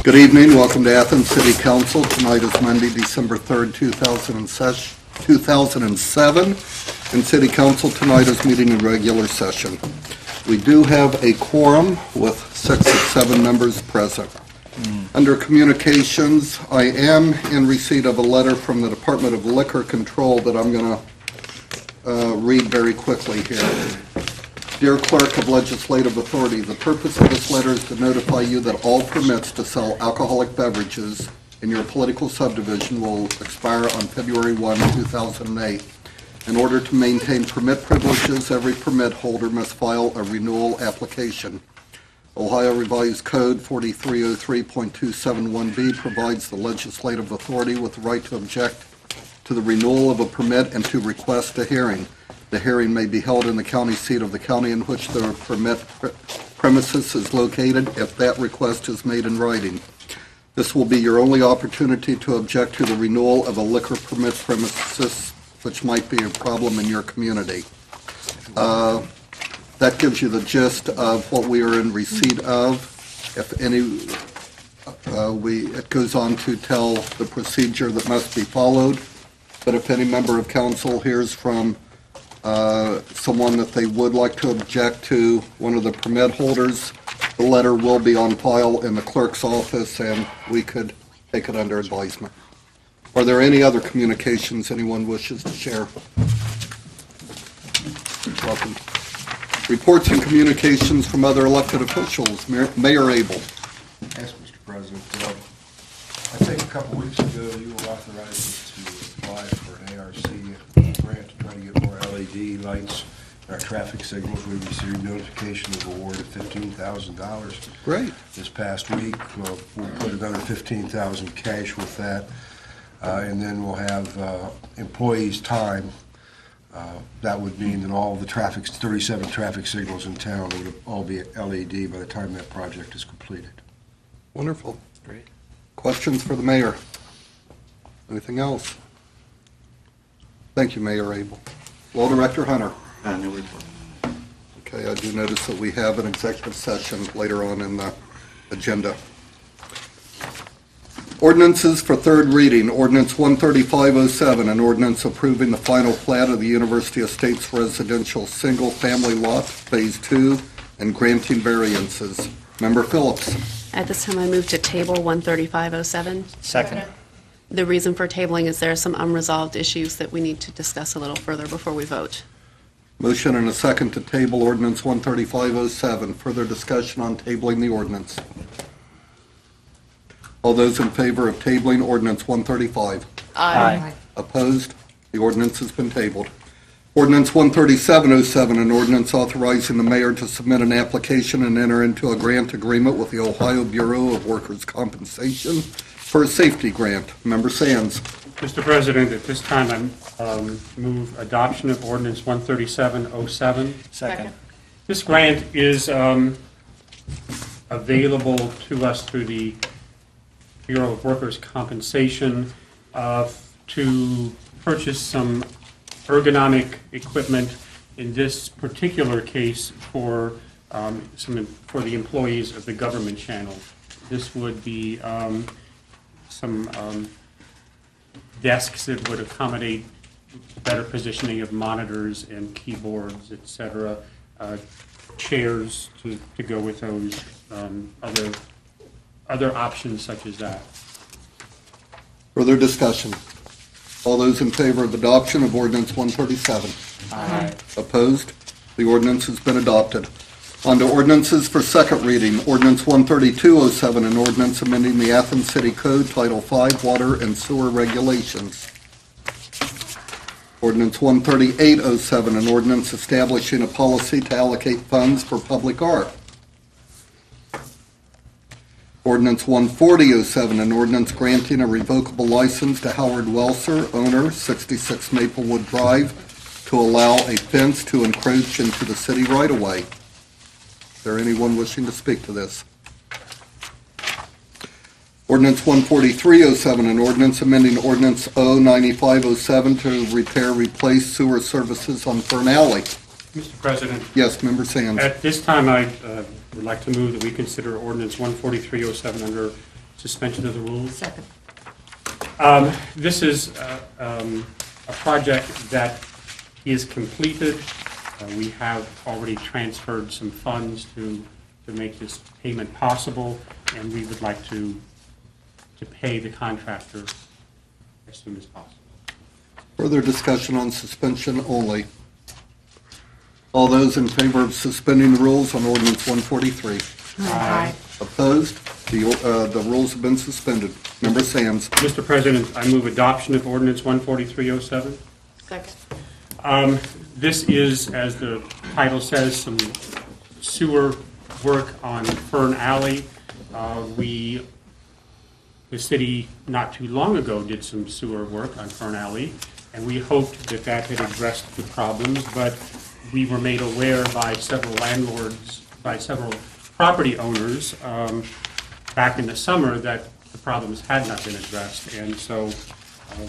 Good evening. Welcome to Athens City Council. Tonight is Monday, December 3rd, 2007. And City Council tonight is meeting in regular session. We do have a quorum with 6 of 7 members present. Under communications, I am in receipt of a letter from the Department of Liquor Control that I'm going to read very quickly here. Dear Clerk of Legislative Authority, the purpose of this letter is to notify you that all permits to sell alcoholic beverages in your political subdivision will expire on February 1, 2008. In order to maintain permit privileges, every permit holder must file a renewal application. Ohio Revised Code 4303.271B provides the legislative authority with the right to object to the renewal of a permit and to request a hearing. The hearing may be held in the county seat of the county in which the permit premises is located if that request is made in writing. This will be your only opportunity to object to the renewal of a liquor permit premises which might be a problem in your community. That gives you the gist of what we are in receipt of. If any, it goes on to tell the procedure that must be followed. But if any member of council hears from someone that they would like to object to one of the permit holders, the letter will be on file in the clerk's office and we could take it under advisement. Are there any other communications anyone wishes to share? Welcome. Reports and communications from other elected officials. Mayor Abel. Yes, Mr. President. I think a couple weeks ago you were authorized us to apply for an ARC grant to try to get more LED lights in our traffic signals. We received notification of award of $15,000. Great. This past week. We'll put another $15,000 cash with that, and then we'll have employees' time. That would mean that all the 37 traffic signals in town would all be LED by the time that project is completed. Wonderful. Great. Questions for the mayor? Anything else? Thank you, Mayor Abel. Law Director Hunter. No report. Okay, I do notice that we have an executive session later on in the agenda. Ordinances for third reading. Ordinance 13507, an ordinance approving the final plat of the University Estates residential single-family lot, Phase 2, and granting variances. Member Phillips. At this time, I move to table 13507. Second. The reason for tabling is there are some unresolved issues that we need to discuss a little further before we vote. Motion and a second to table ordinance 13507. Further discussion on tabling the ordinance. All those in favor of tabling ordinance 135? Aye. Opposed? The ordinance has been tabled. Ordinance 13707, an ordinance authorizing the mayor to submit an application and enter into a grant agreement with the Ohio Bureau of Workers' Compensation for a safety grant. Member Sands. Mr. President, at this time, I move adoption of ordinance 13707. Second. This grant is available to us through the Bureau of Workers' Compensation to purchase some ergonomic equipment, in this particular case for the employees of the government channel. This would be some desks that would accommodate better positioning of monitors and keyboards, etc., chairs to go with those, other options such as that. Further discussion. All those in favor of adoption of ordinance 137? Aye. Opposed? The ordinance has been adopted. On to ordinances for second reading. Ordinance 13207, an ordinance amending the Athens City Code, Title 5, Water and Sewer Regulations. Ordinance 13807, an ordinance establishing a policy to allocate funds for public art. Ordinance 14007, an ordinance granting a revocable license to Howard Welser, owner, 66 Maplewood Drive, to allow a fence to encroach into the city right-of-way. Is there anyone wishing to speak to this? Ordinance 14307, an ordinance amending ordinance 09507 to repair, replace sewer services on Fern Alley. Mr. President, Yes, Member Sands. at this time, I would like to move that we consider ordinance 14307 under suspension of the rules. Second. This is a project that is completed. We have already transferred some funds to make this payment possible, and we would like to pay the contractor as soon as possible. Further discussion on suspension only. All those in favor of suspending the rules on ordinance 143? Aye. Opposed? The rules have been suspended. Member Sands. Mr. President, I move adoption of ordinance 14307. Second. This is, as the title says, some sewer work on Fern Alley. The city, not too long ago, did some sewer work on Fern Alley, and we hoped that that had addressed the problems, but we were made aware by several landlords, by several property owners back in the summer that the problems had not been addressed, and so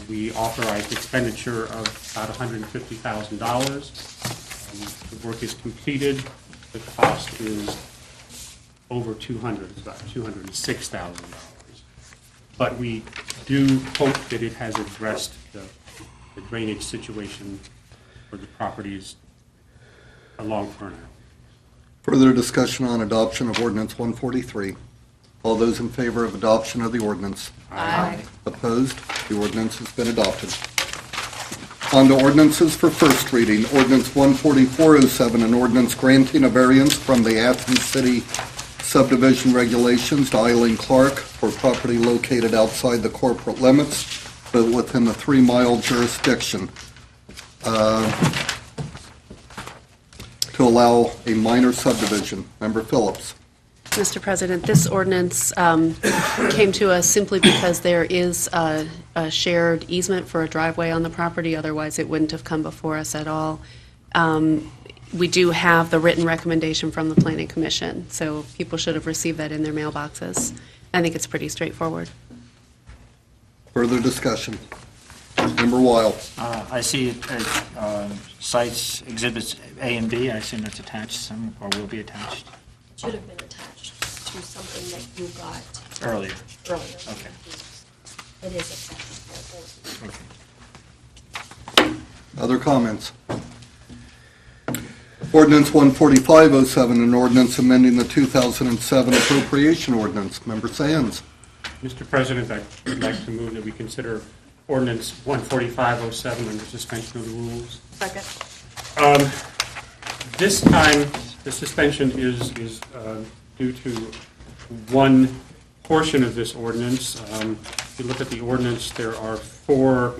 we authorized expenditure of about $150,000. The work is completed. The cost is over $200,000, it's about $206,000. But we do hope that it has addressed the drainage situation for the properties along Fern Alley. Further discussion on adoption of ordinance 143. All those in favor of adoption of the ordinance? Aye. Opposed? The ordinance has been adopted. On to ordinances for first reading. Ordinance 14407, an ordinance granting a variance from the Athens City subdivision regulations to Eileen Clark for property located outside the corporate limits, but within the 3-mile jurisdiction, to allow a minor subdivision. Member Phillips. Mr. President, this ordinance came to us simply because there is a shared easement for a driveway on the property, otherwise it wouldn't have come before us at all. We do have the written recommendation from the Planning Commission, so people should have received that in their mailboxes. I think it's pretty straightforward. Further discussion. Member Weil. I see cites exhibits A and B. I assume it's attached some, or will be attached Should have been attached to something that you got earlier. earlier. Okay. It is attached. Okay. Other comments? Ordinance 14507, an ordinance amending the 2007 appropriation ordinance. Member Sands. Mr. President, I'd like to move that we consider ordinance 14507 under suspension of the rules. Second. This time, the suspension is due to one portion of this ordinance. If you look at the ordinance, there are 4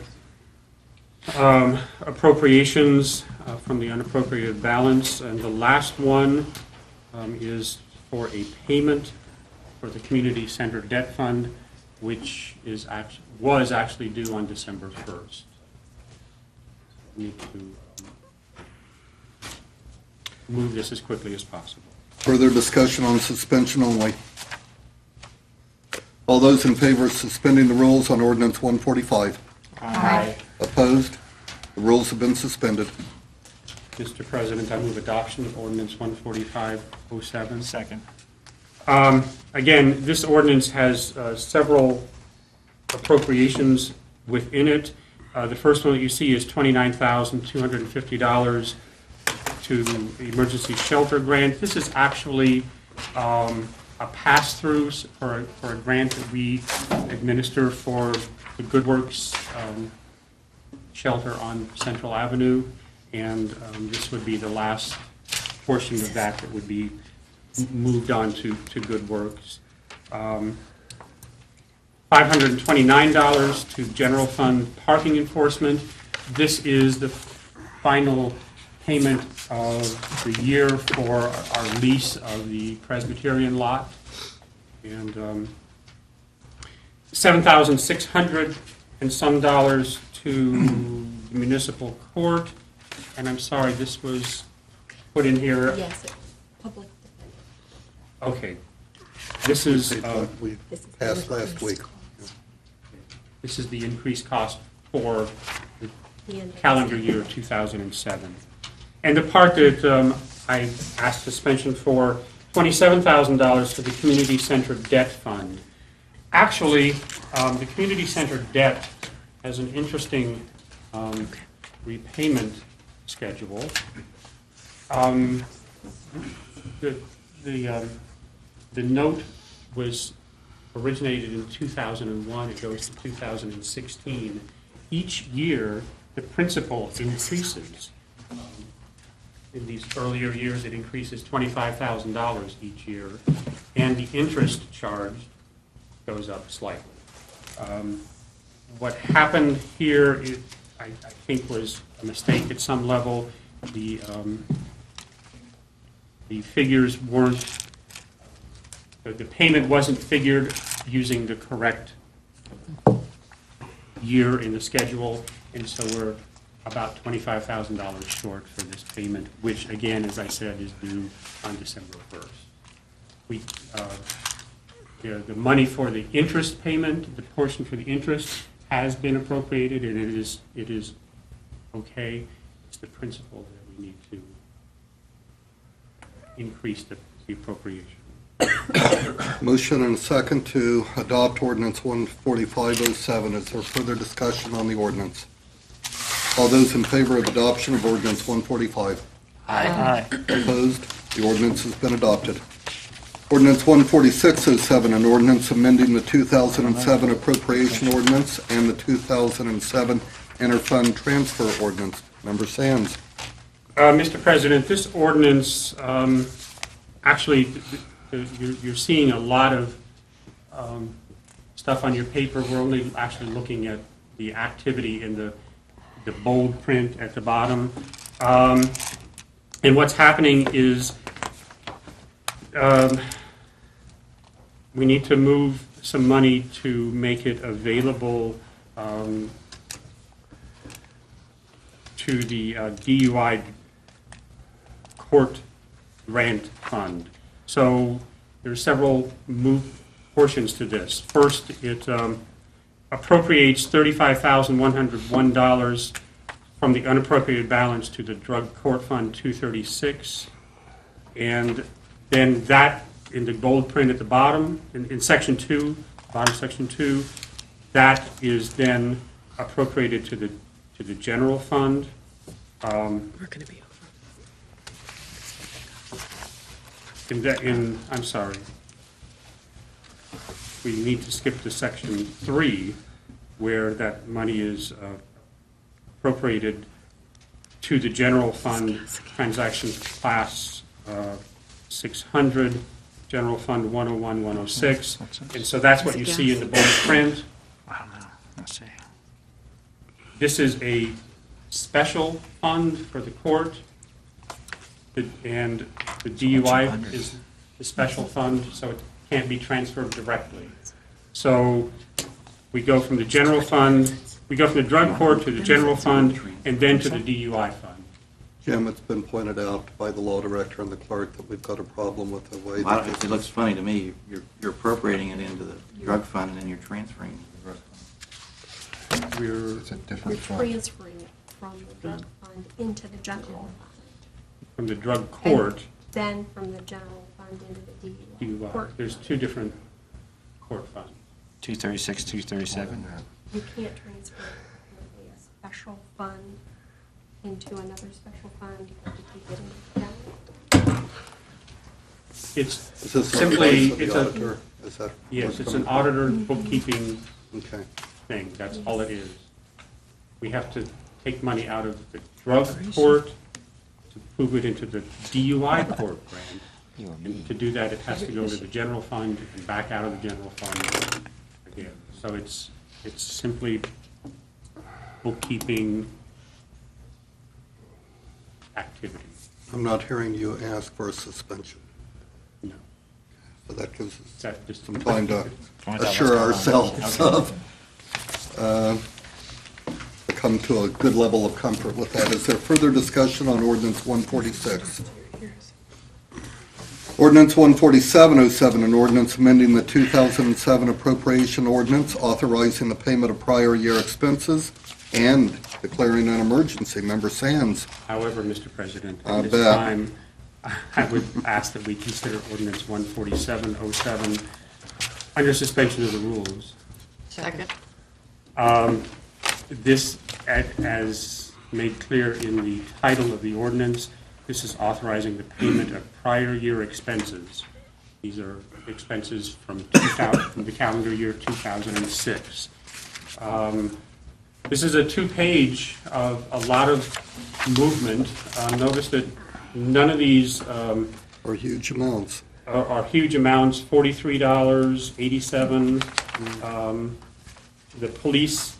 appropriations from the unappropriated balance, and the last one is for a payment for the Community Center Debt Fund, which was actually due on December 1st. We need to move this as quickly as possible. Further discussion on suspension only. All those in favor of suspending the rules on ordinance 145? Aye. Opposed? The rules have been suspended. Mr. President, I move adoption of ordinance 14507. Second. Again, this ordinance has several appropriations within it. The first one that you see is $29,250 to the emergency shelter grant. This is actually a pass-through for a grant that we administer for the Good Works shelter on Central Avenue, and this would be the last portion of that that would be moved on to Good Works. $529 to general fund parking enforcement. This is the final payment of the year for our lease of the Presbyterian lot. And $7,600 and some dollars to the municipal court. And I'm sorry, this was put in here. Yes, public defender. Okay. This is, We This is passed the last week. this is the increased cost for the The end of calendar year 2007. And the part that I asked suspension for, $27,000 for the Community Center Debt Fund. Actually, the community center debt has an interesting repayment schedule. The note was originated in 2001, it goes to 2016. Each year, the principal increases. In these earlier years, it increases $25,000 each year, and the interest charged goes up slightly. What happened here, I think, was a mistake at some level. The figures weren't, the payment wasn't figured using the correct year in the schedule, and so we're about $25,000 short for this payment, which, again, as I said, is due on December 1st. The money for the interest payment, the portion for the interest, has been appropriated, and it is okay. It's the principal that we need to increase the appropriation. Motion and a second to adopt ordinance 14507. Is there further discussion on the ordinance? All those in favor of adoption of ordinance 145? Aye. Opposed? The ordinance has been adopted. Ordinance 14607, an ordinance amending the 2007 appropriation ordinance and the 2007 interfund transfer ordinance. Member Sands. Mr. President, this ordinance, actually, you're seeing a lot of stuff on your paper. We're only actually looking at the activity in the bold print at the bottom. And what's happening is we need to move some money to make it available to the DUI court grant fund. So there are several portions to this. First, it appropriates $35,101 from the unappropriated balance to the Drug Court Fund 236. And then that, in the bold print at the bottom, in Section 2, bottom Section 2, that is then appropriated to the general fund. We're going to be over. I'm sorry. We need to skip to Section 3, where that money is appropriated to the general fund, transaction class 600, general fund 101, 106. And so that's what you see in the bold print. I don't know. Let's see. This is a special fund for the court, and the DUI is the special fund, so it can't be transferred directly. So we go from the general fund, we go from the drug court to the general fund, and then to the DUI fund. Jim, it's been pointed out by the law director and the clerk that we've got a problem with the way Well, that it looks funny to me. You're appropriating it into the drug fund, and then you're transferring it to the drug fund. We're It's a We're different fund. transferring it from the drug fund into the general fund. from the drug court, Then from the general fund into the DUI. DUI. There's two different court funds. 236, 237. You can't transfer a special fund into another special fund. You have to keep it in the general. It's Is this a simply, request of it's the a, auditor? Is that yes, what's it's coming an from? auditor bookkeeping Okay. thing, that's all it is. We have to take money out of the drug court to move it into the DUI court grant. To do that, it has to go to the general fund and back out of the general fund again. So it's simply bookkeeping activity. I'm not hearing you ask for a suspension, No. so that gives us That just some time to $20,000 assure ourselves of, come to a good level of comfort with that. Is there further discussion on ordinance 146? Ordinance 14707, an ordinance amending the 2007 appropriation ordinance authorizing the payment of prior year expenses and declaring an emergency. Member Sands. However, Mr. President, I at this bet. time, I would ask that we consider ordinance 14707 Under suspension of the rules. Second. This, as made clear in the title of the ordinance, this is authorizing the payment of prior year expenses. These are expenses from the calendar year 2006. This is a two-page of a lot of movement. Notice that none of these Or huge amounts. are huge amounts, $43, $87. The police,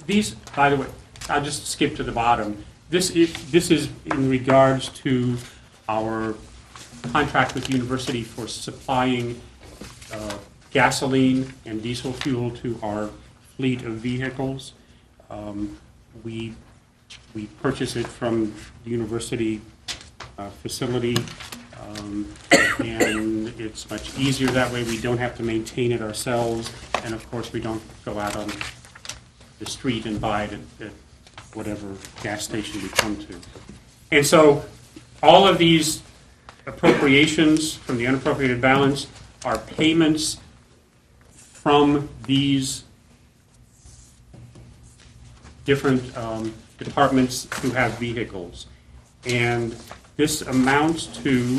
these, by the way, I'll just skip to the bottom. This is in regards to our contract with the university for supplying gasoline and diesel fuel to our fleet of vehicles. We purchase it from the university facility, and it's much easier that way. We don't have to maintain it ourselves, and of course, we don't go out on the street and buy it at whatever gas station we come to. And so, all of these appropriations from the unappropriated balance are payments from these different departments who have vehicles. And this amounts to,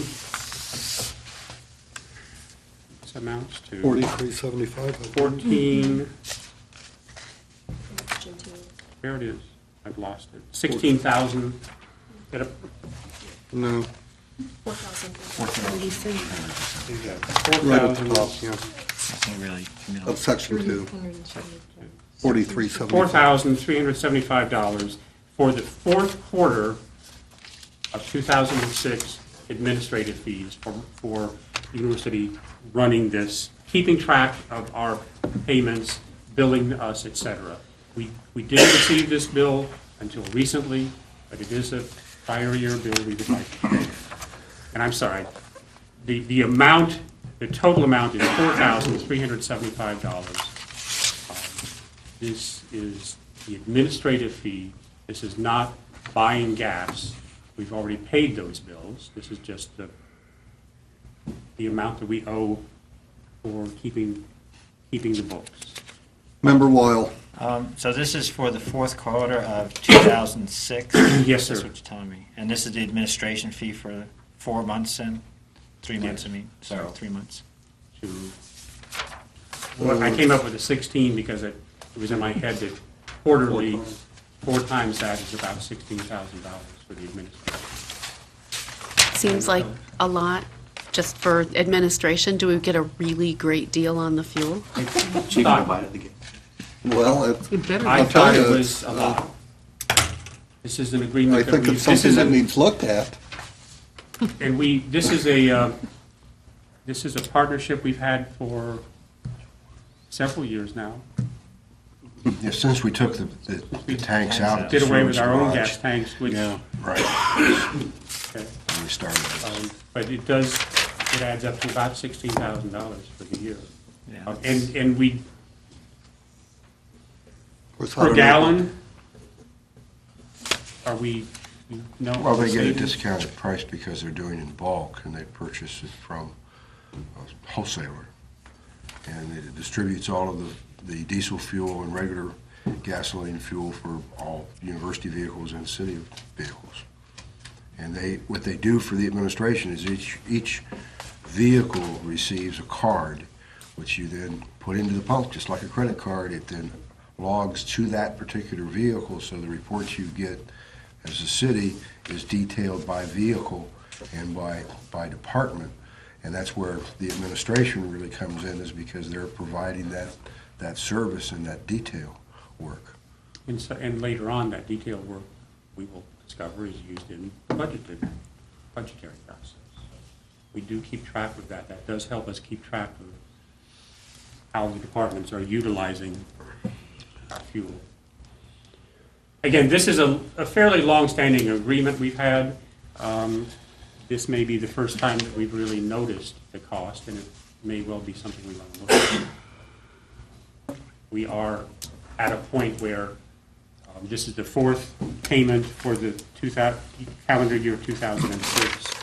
4375. 14, there it is, I've lost it, 16,000, No, 4,000. right at the top, yeah, Nothing really communal. of section 2, 4375. $4,375 for the fourth quarter of 2006 administrative fees for the university running this, keeping track of our payments, billing us, etc. We didn't receive this bill until recently, but it is a prior year bill we would like to pay. And I'm sorry, the amount, the total amount is $4,375. This is the administrative fee. This is not buying gas. We've already paid those bills. This is just the amount that we owe for keeping the books. Member Weil. So this is for the fourth quarter of 2006? Yes, sir. That's what you're telling me. And this is the administration fee for 4 months and 3 months, I mean, sorry, 3 months. Well, I came up with a 16 because it was in my head that quarterly, 4 times that is about $16,000 for the administration. Seems like a lot just for administration. Do we get a really great deal on the fuel? Cheaper to buy it at the gate. Well, I I'll tell thought it you, was a lot. This is an agreement I that think we, it's this something is that a, needs looked at. and this is a partnership we've had for several years now. Yeah, since we took the tanks out of the Did away with service our own garage. gas tanks, which, Yeah. Right, okay. when we started this. But it adds up to about $16,000 for the year. Yeah. And we, Of course, I per don't know. gallon, are we, no? Well, they get a savings? discounted price because they're doing it in bulk, and they purchase it from a wholesaler. And it distributes all of the diesel fuel and regular gasoline fuel for all university vehicles and city vehicles. And what they do for the administration is each vehicle receives a card, which you then put into the pump, just like a credit card. It then logs to that particular vehicle, so the reports you get as a city is detailed by vehicle and by department. And that's where the administration really comes in, is because they're providing that service and that detail work. And later on, that detailed work, we will discover, is used in the budgetary process. We do keep track of that. That does help us keep track of how the departments are utilizing our fuel. Again, this is a fairly long-standing agreement we've had. This may be the first time that we've really noticed the cost, and it may well be something we want to look at. We are at a point where this is the fourth payment for the calendar year 2006.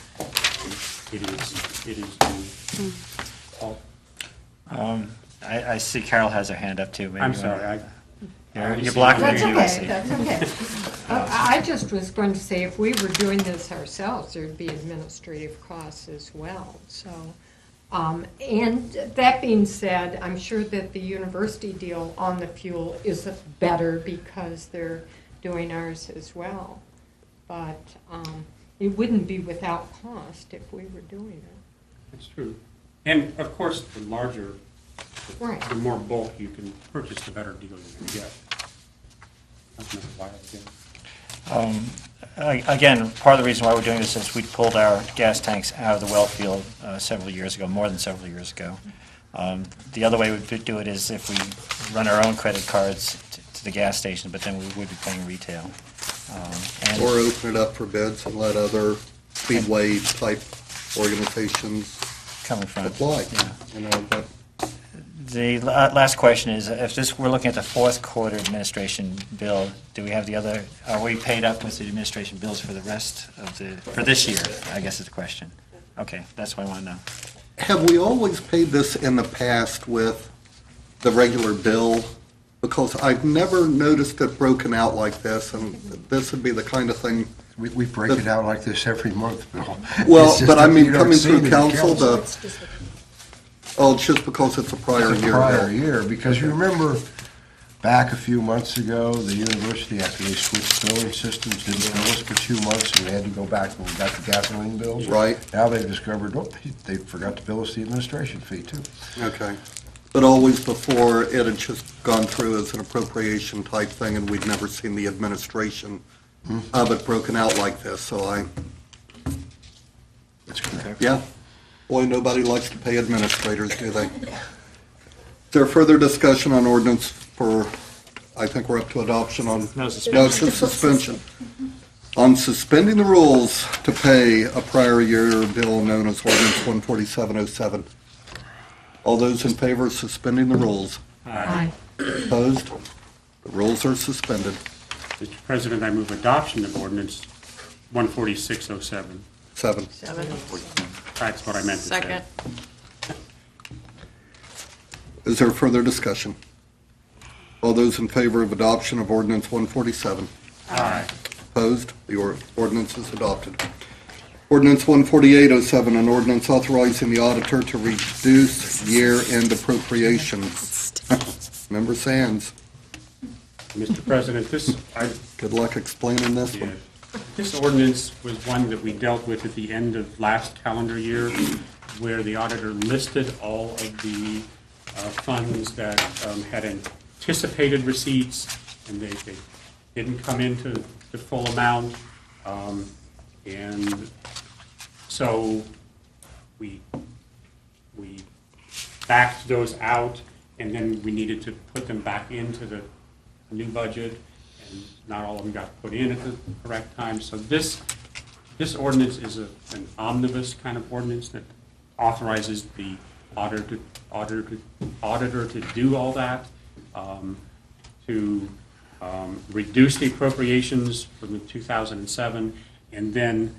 It is due. I see Carol has her hand up too. Maybe I'm you sorry, wanna- I. You're blocking That's the okay, USC. that's okay. I just was going to say, if we were doing this ourselves, there'd be administrative costs as well, so. And that being said, I'm sure that the university deal on the fuel is better because they're doing ours as well. But it wouldn't be without cost if we were doing it. That's true. And of course, the larger, Right. the more bulk you can purchase, the better deal you're going to get. That's not why again. Again, part of the reason why we're doing this is we pulled our gas tanks out of the well field several years ago, more than several years ago. The other way we could do it is if we run our own credit cards to the gas station, but then we would be paying retail. And- Or open it up for bids and let other speedway-type organizations Coming from. apply. Yeah. You know, but The last question is, if this, we're looking at the fourth quarter administration bill, do we have the other, are we paid up with the administration bills for the rest of the, for this year, I guess is the question. Okay, that's what I want to know. have we always paid this in the past with the regular bill? Because I've never noticed it broken out like this, and this would be the kind of thing. We break it out like this every month, Bill. Well, It's just but I that mean, you don't coming see it through in council, It's just a- it's just because it's a prior It's a year prior bill. year, because you remember back a few months ago, the university, after they switched billing systems, didn't bill us for 2 months, and we had to go back when we got the gasoline bills. Right. Now they've discovered, oh, they forgot to bill us the administration fee, too. Okay. But always before, it had just gone through as an appropriation type thing, and we'd never seen the administration of it broken out like this, so That's correct. yeah. Boy, nobody likes to pay administrators, do they? Is there further discussion on ordinance for, I think we're up to adoption on? No suspension. No, it's just suspension. On suspending the rules to pay a prior year bill known as ordinance 14707. All those in favor of suspending the rules? Aye. Opposed? The rules are suspended. Mr. President, I move adoption of ordinance 14607. 7. That's what I meant to say. Second. Is there further discussion? All those in favor of adoption of ordinance 147? Aye. Opposed? The ordinance is adopted. Ordinance 14807, an ordinance authorizing the auditor to reduce year-end appropriations. Member Sands, Mr. President, good luck explaining this yeah, one. this ordinance was one that we dealt with at the end of last calendar year, where the auditor listed all of the funds that had anticipated receipts, and they didn't come into the full amount. And so we backed those out, and then we needed to put them back into the new budget, and not all of them got put in at the correct time. So this ordinance is an omnibus kind of ordinance that authorizes the auditor to do all that, to reduce the appropriations from the 2007, and then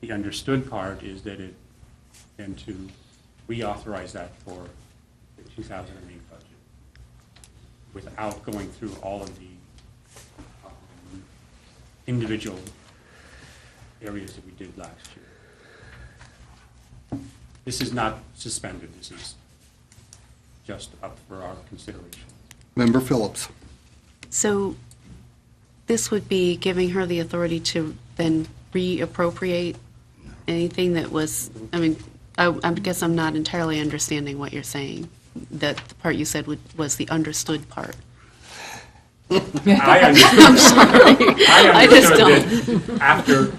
the understood part is that and to reauthorize that for the 2008 budget without going through all of the individual areas that we did last year. This is not suspended, this is just up for our consideration. Member Phillips, So this would be giving her the authority to then reappropriate anything that was, I mean, I guess I'm not entirely understanding what you're saying. That the part you said was the understood part. I understood. I just understood that after,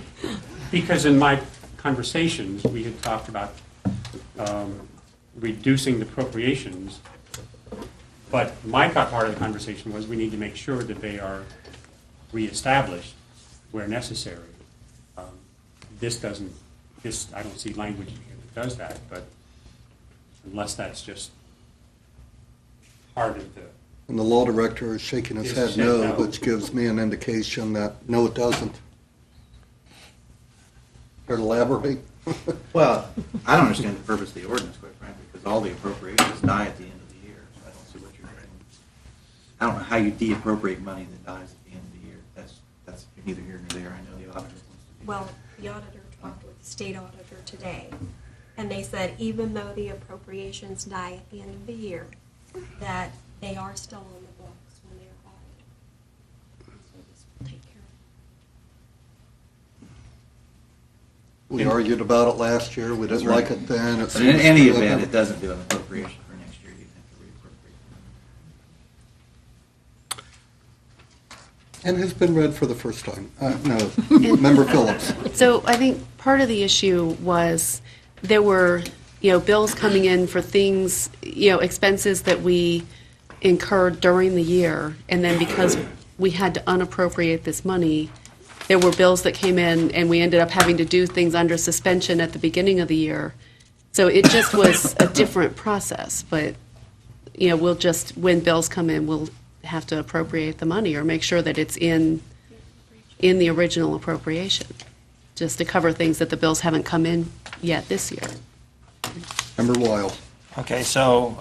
because in my conversations, we had talked about reducing the appropriations, but my part of the conversation was we need to make sure that they are reestablished where necessary. I don't see language in here that does that, but unless that's just part of the, and the law director is shaking his Yes, head said no, no. which gives me an indication that, no, it doesn't. Care to elaborate? Well, I don't understand the purpose of the ordinance, quite frankly, because because all the appropriations die at the end of the year. So I don't see what you're doing. I don't know how you de-appropriate money that dies at the end of the year. That's neither here nor there. I know the auditor wants to do Well, the auditor talked with the state auditor today, and they said even though the appropriations die at the end of the year, that they are still on the books when they're audited. So this will take care of We argued about it last year, we didn't like it then. It But in seems any to have event, been- it doesn't do an appropriation for next year. You'd have to reappropriate. And has been read for the first time. No, Member Phillips. So I think part of the issue was there were, bills coming in for things, expenses that we incurred during the year, and then because we had to unappropriate this money, there were bills that came in, and we ended up having to do things under suspension at the beginning of the year. So it just was a different process, but, we'll just, when bills come in, we'll have to appropriate the money or make sure that it's in the original appropriation, just to cover things that the bills haven't come in yet this year. Member Weil. Okay, so,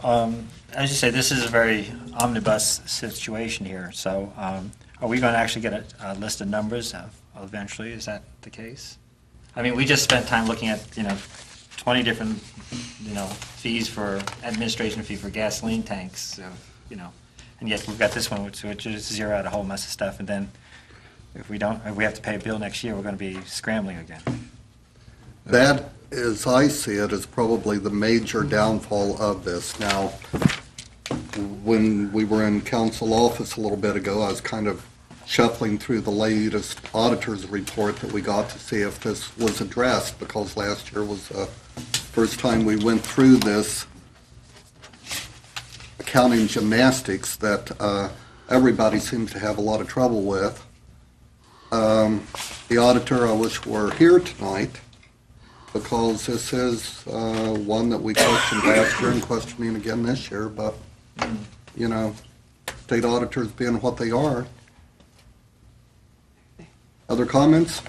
as you say, this is a very omnibus situation here. So are we going to actually get a list of numbers eventually? Is that the case? I mean, we just spent time looking at, 20 different, fees for, administration fee for gasoline tanks, so, and yet we've got this one, which is zero out a whole mess of stuff, and then if we have to pay a bill next year, we're going to be scrambling again. That, as I see it, is probably the major downfall of this. Now, when we were in council office a little bit ago, I was kind of shuffling through the latest auditor's report that we got to see if this was addressed, because last year was the first time we went through this accounting gymnastics that everybody seems to have a lot of trouble with. The auditor, I wish were here tonight, because this is one that we questioned last year and questioning again this year, but, state auditors being what they are. Other comments?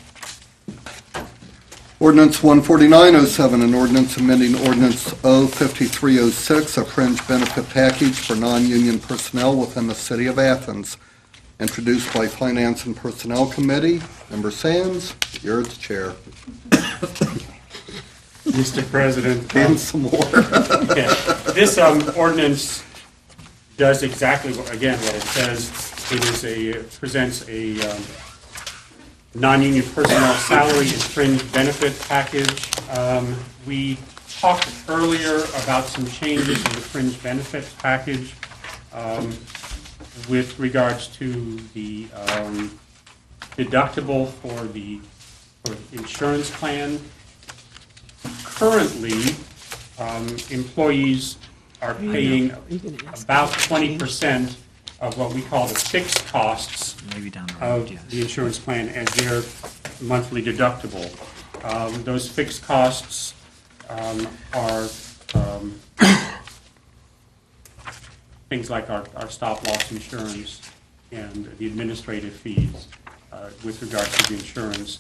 Ordinance 14907, an ordinance amending ordinance 05306, a fringe benefit package for non-union personnel within the city of Athens, introduced by Finance and Personnel Committee. Member Sands, you're the chair. Mr. President. And some more. Yeah. This ordinance does exactly, what it says. It presents a non-union personnel salary and fringe benefit package. We talked earlier about some changes in the fringe benefit package with regards to the deductible for the insurance plan. Currently, employees are paying about 20% of what we call the fixed costs Maybe down the road, of yes. the insurance plan as their monthly deductible. Those fixed costs are things like our stop-loss insurance and the administrative fees with regard to the insurance.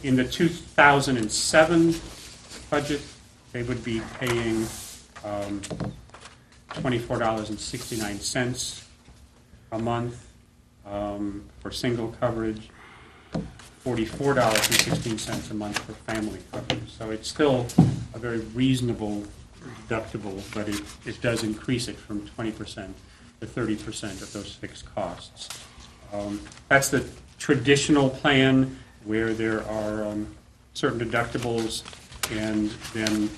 In the 2007 budget, they would be paying $24.69 a month for single coverage, $44.16 a month for family coverage. So it's still a very reasonable deductible, but it does increase it from 20% to 30% of those fixed costs. That's the traditional plan where there are certain deductibles, and then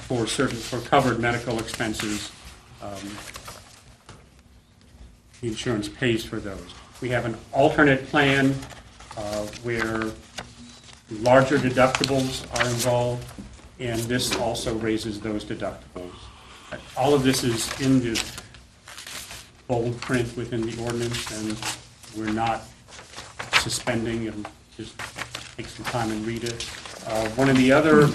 for covered medical expenses, the insurance pays for those. We have an alternate plan where larger deductibles are involved, and this also raises those deductibles. All of this is in the bold print within the ordinance, and we're not suspending, and just take some time and read it. One of the other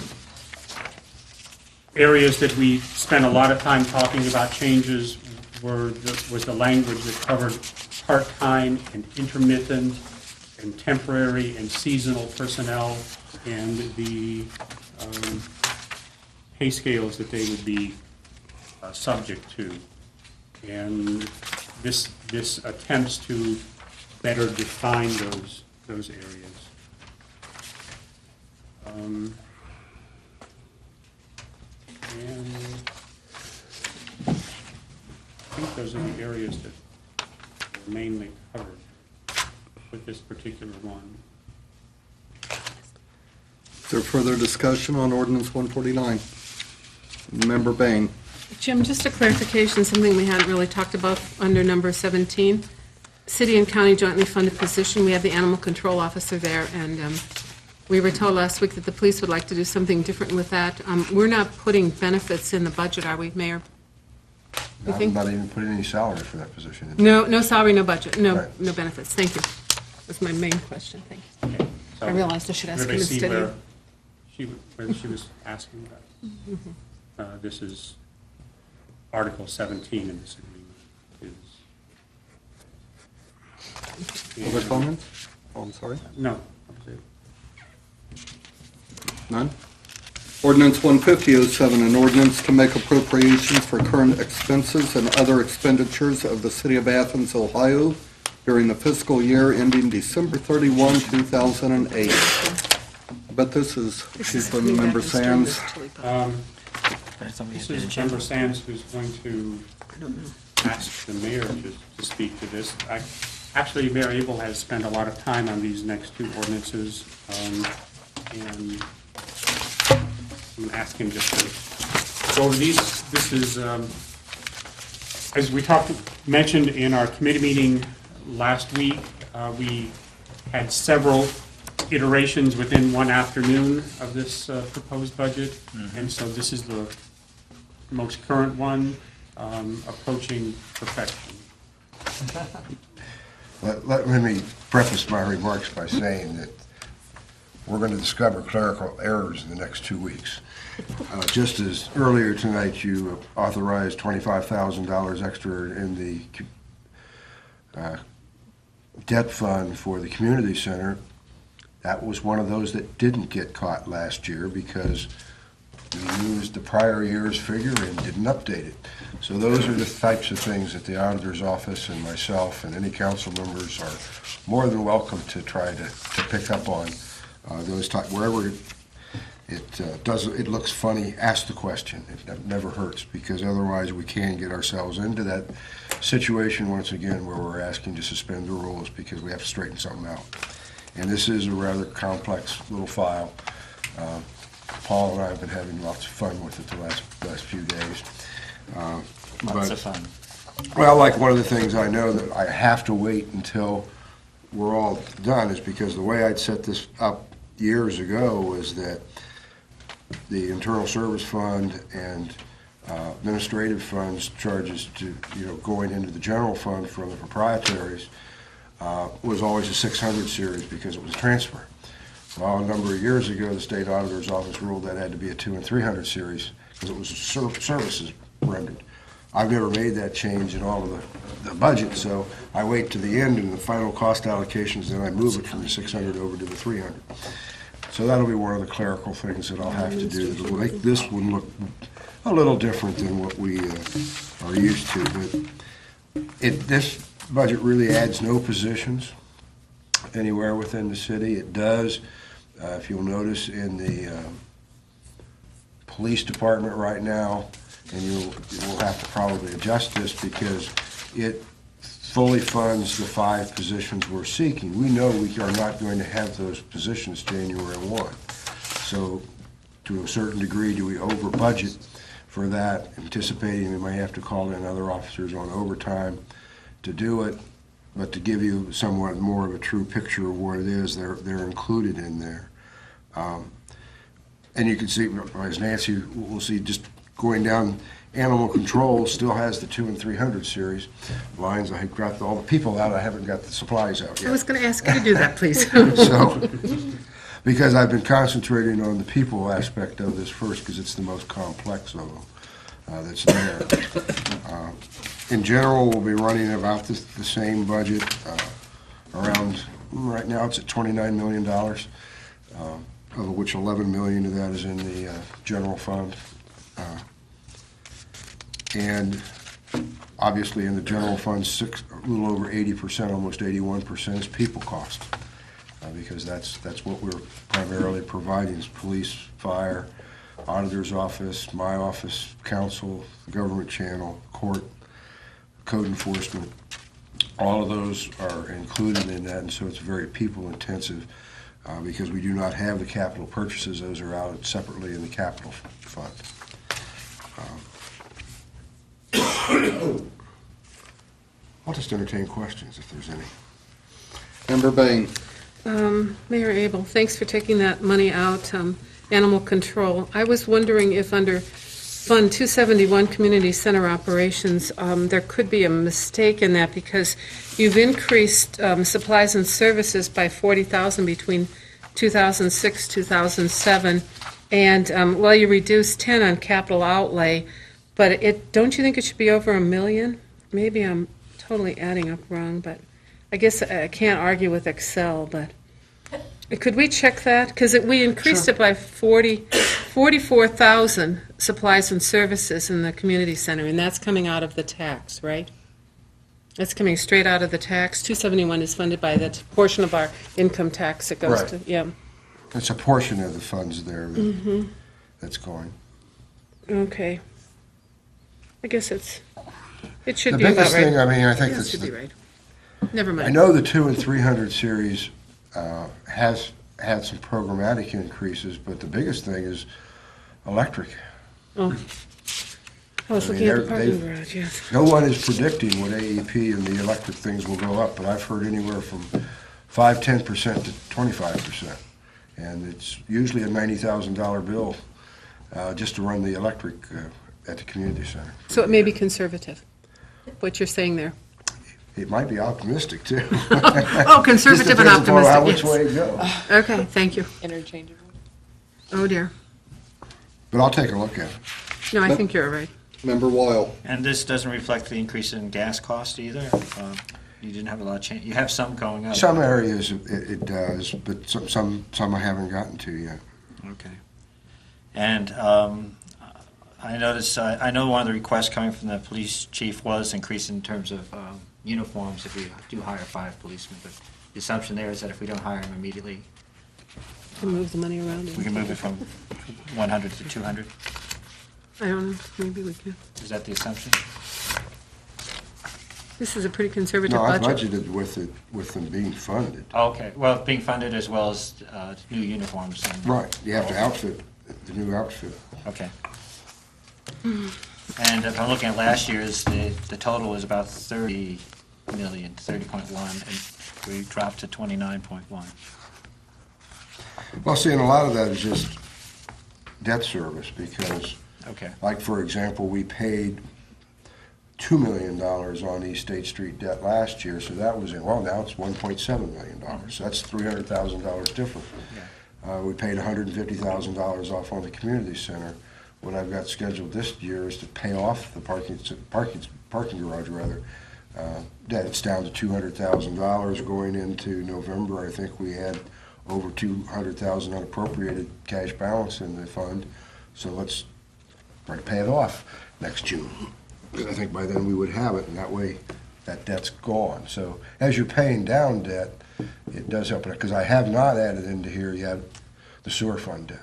areas that we spent a lot of time talking about changes was the language that covered part-time and intermittent and temporary and seasonal personnel, and the pay scales that they would be subject to. And this attempts to better define those areas. And I think those are the areas that are mainly covered with this particular one. Is there further discussion on ordinance 149? Member Bain. Jim, just a clarification, something we hadn't really talked about under number 17. City and county jointly funded position, we have the animal control officer there, and we were told last week that the police would like to do something different with that. We're not putting benefits in the budget, are we, Mayor? You I'm think? not even putting any salary for that position. No, no salary, no budget, no, Right. no benefits. Thank you. That's my main question, thank you. Okay, so I realized I should ask him everybody see instead where of where she was asking about? This is Article 17 in this agreement. Other comments? Oh, I'm sorry. No. None? Ordinance 150-07, an ordinance to make appropriations for current expenses and other expenditures of the City of Athens, Ohio during the fiscal year ending December 31, 2008. But this is from Member Sands. This is Member Sands who's going to ask the mayor to speak to this. Actually, Mayor Abel has spent a lot of time on these next two ordinances, and I'm going to ask him just to go over these. This is, as we mentioned in our committee meeting last week, we had several iterations within one afternoon of this proposed budget, and so this is the most current one, approaching perfection. Let me preface my remarks by saying that we're going to discover clerical errors in the next 2 weeks. Just as earlier tonight you authorized $25,000 extra in the debt fund for the community center, that was one of those that didn't get caught last year because we used the prior year's figure and didn't update it. So those are the types of things that the auditor's office and myself and any council members are more than welcome to try to pick up on. Those type, wherever it looks funny, ask the question. It never hurts, because otherwise we can get ourselves into that situation once again where we're asking to suspend the rules because we have to straighten something out. And this is a rather complex little file. Paul and I have been having lots of fun with it the last few days. Lots of fun. Well, like one of the things I know that I have to wait until we're all done is because the way I'd set this up years ago was that the Internal Service Fund and administrative funds charges to, going into the general fund from the proprietaries was always a 600 series because it was a transfer. Well, a number of years ago, the state auditor's office ruled that had to be a 200 and 300 series because it was services rendered. I've never made that change in all of the budget, so I wait to the end in the final cost allocations, then I move it from the 600 over to the 300. So that'll be one of the clerical things that I'll have to do that will make this one look a little different than what we are used to. But this budget really adds no positions anywhere within the city. It does, if you'll notice, in the police department right now, and we'll have to probably adjust this because it fully funds the 5 positions we're seeking. We know we are not going to have those positions January 1. So to a certain degree, do we over budget for that, anticipating we may have to call in other officers on overtime to do it, but to give you somewhat more of a true picture of what it is, they're included in there. And you can see, as Nancy will see, just going down, animal control still has the 200 and 300 series lines. I got all the people out, I haven't got the supplies out yet. I was going to ask you to do that, please. So, because I've been concentrating on the people aspect of this first, because it's the most complex of them that's there. In general, we'll be running about the same budget, around, right now it's at $29 million, of which $11 million of that is in the general fund, And obviously, in the general fund, a little over 80%, almost 81% is people cost, because that's what we're primarily providing, is police, fire, auditor's office, my office, council, government channel, court, code enforcement. All of those are included in that, and so it's very people-intensive, because we do not have the capital purchases. Those are out separately in the capital fund. I'll just entertain questions if there's any. Member Bain. Mayor Abel, thanks for taking that money out, animal control. I was wondering if under Fund 271, Community Center Operations, there could be a mistake in that, because you've increased supplies and services by $40,000 between 2006, 2007, and, well, you reduced 10 on capital outlay, but don't you think it should be over $1 million? Maybe I'm totally adding up wrong, but I guess I can't argue with Excel, but could we check that? Because we increased it by 44,000 supplies and services in the community center, and that's coming out of the tax, right? That's coming straight out of the tax. 271 is funded by that portion of our income tax that goes to, Right. yeah. It's a portion of the funds there that's going. Okay. I guess it should The be about biggest right. thing, I mean, I Yeah, think it that's, should be right. Never I mind. know the 2 and 300 series has had some programmatic increases, but the biggest thing is electric. Oh. I was I mean, looking at the they're- parking they've- garage, yes. No one is predicting what AEP and the electric things will go up, but I've heard anywhere from 5-10% to 25%. And it's usually a $90,000 bill just to run the electric at the community center. So it may be conservative, what you're saying there. It might be optimistic, too. Oh, conservative and Just depends upon optimistic, which way yes. it goes. Okay, thank you. Interchangeable. Oh, dear. But I'll take a look at it. No, I think you're right. Member Weil. And this doesn't reflect the increase in gas cost either? You didn't have a lot of change, you have some going up. Some areas it does, but some I haven't gotten to yet. Okay. And I noticed, I know one of the requests coming from the police chief was increase in terms of uniforms if we do hire 5 policemen, but the assumption there is that if we don't hire them immediately, Can move the money around. we can move it from 100 to 200? I don't know, maybe we can. Is that the assumption? This is a pretty conservative No, I budget. budgeted with them being funded. Okay, well, being funded as well as new uniforms. And Right, you have to outfit, the new outfit. Okay. And if I'm looking at last year's, the total was about 30 million, 30.1, and we dropped to 29.1. Well, see, and a lot of that is just debt service, because, Okay. like, for example, we paid $2 million on East State Street debt last year, so that was well, now it's $1.7 million, so that's $300,000 different. We paid $150,000 off on the community center. What I've got scheduled this year is to pay off the parking garage, rather. Debt, it's down to $200,000 going into November. I think we had over $200,000 unappropriated cash balance in the fund, so let's try to pay it off next June. Because I think by then we would have it, and that way that debt's gone. So as you're paying down debt, it does help, because I have not added into here yet the sewer fund debt.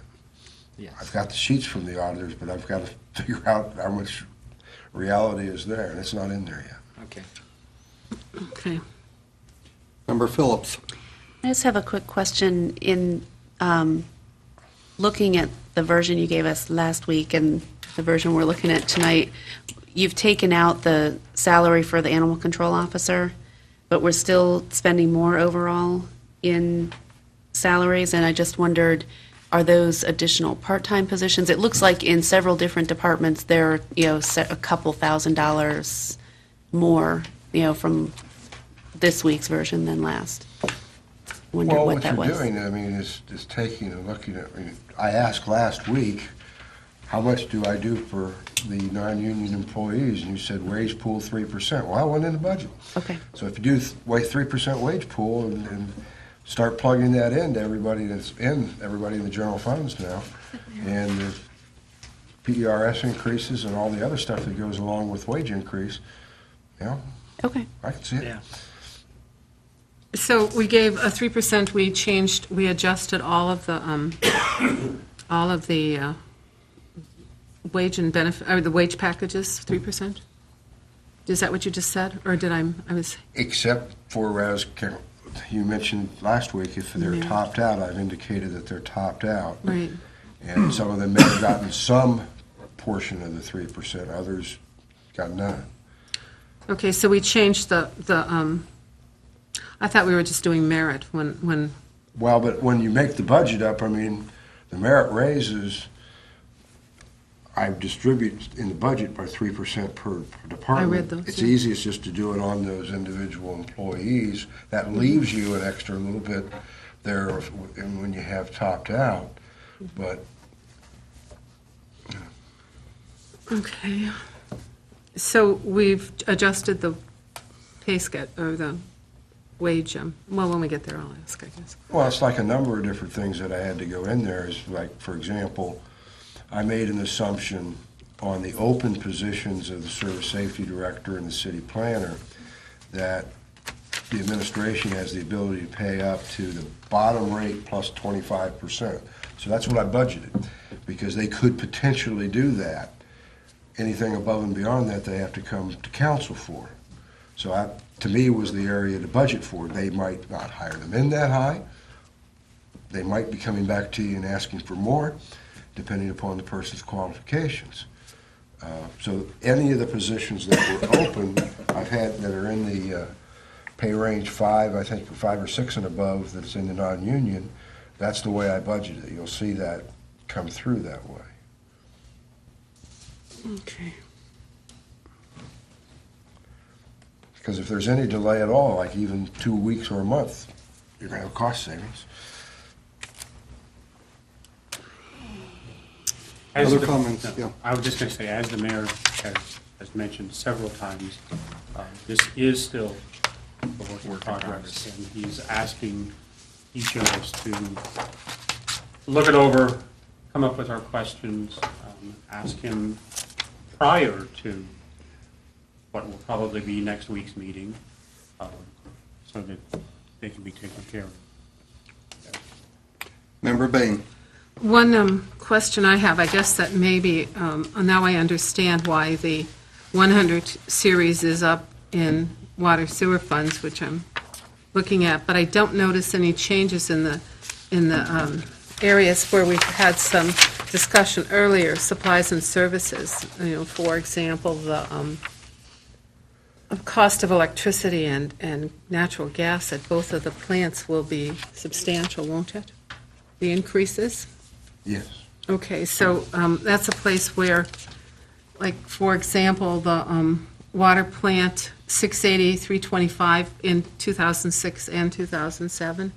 Yes. I've got the sheets from the auditors, but I've got to figure out how much reality is there, and it's not in there yet. Okay. Okay. Member Phillips. I just have a quick question. In looking at the version you gave us last week and the version we're looking at tonight, you've taken out the salary for the animal control officer, but we're still spending more overall in salaries, and I just wondered, are those additional part-time positions? It looks like in several different departments, there are, a couple $1,000s more, from this week's version than last. Wondered Well, what that what was. you're doing, I mean, is taking and looking at, I asked last week, how much do I do for the non-union employees? And you said wage pool 3%. Well, I went in the budget. Okay. So if you do 3% wage pool and start plugging that into everybody in the general funds now, and PERS increases and all the other stuff that goes along with wage increase, yeah, Okay. I can see it. Yeah. So we gave a 3%, we adjusted all of the wage and benefit, or the wage packages, 3%? Is that what you just said, or did I was, Except for, as you mentioned last week, if they're Yeah. topped out, I've indicated that they're topped out. right, And some of them may have gotten some portion of the 3%, others got none. okay, so we changed I thought we were just doing merit when, Well, but when you make the budget up, I mean, the merit raises, I distribute in the budget by 3% per department. I read those, It's yeah. easiest just to do it on those individual employees. That leaves you an extra little bit there when you have topped out, but okay. So we've adjusted the pay scale, or the wage, well, when we get there, I'll ask, I guess. Well, it's like a number of different things that I had to go in there. Is like, for example, I made an assumption on the open positions of the service safety director and the city planner that the administration has the ability to pay up to the bottom rate plus 25%. So that's what I budgeted, because they could potentially do that. Anything above and beyond that, they have to come to council for. So to me, was the area to budget for. They might not hire them in that high. They might be coming back to you and asking for more, depending upon the person's qualifications. So any of the positions that were open, I've had that are in the pay range 5, I think 5 or 6 and above, that's in the non-union, that's the way I budgeted it. You'll see that come through that way. Okay. Because if there's any delay at all, like even 2 weeks or a month, you're going to have cost savings. As Other the- comments? no, Yeah. I was just going to say, as the mayor has mentioned several times, this is still a work in progress, and he's asking each of us to look it over, come up with our questions, ask him prior to what will probably be next week's meeting, so that they can be taken care of. Member Bain? One question I have, I guess that maybe, now I understand why the 100 series is up in water sewer funds, which I'm looking at, but I don't notice any changes in the areas where we've had some discussion earlier, supplies and services. You know, for example, the cost of electricity and natural gas at both of the plants will be substantial, won't it? The increases? Yes. Okay, so that's a place where, like, for example, the water plant, 680, 325 in 2006 and 2007.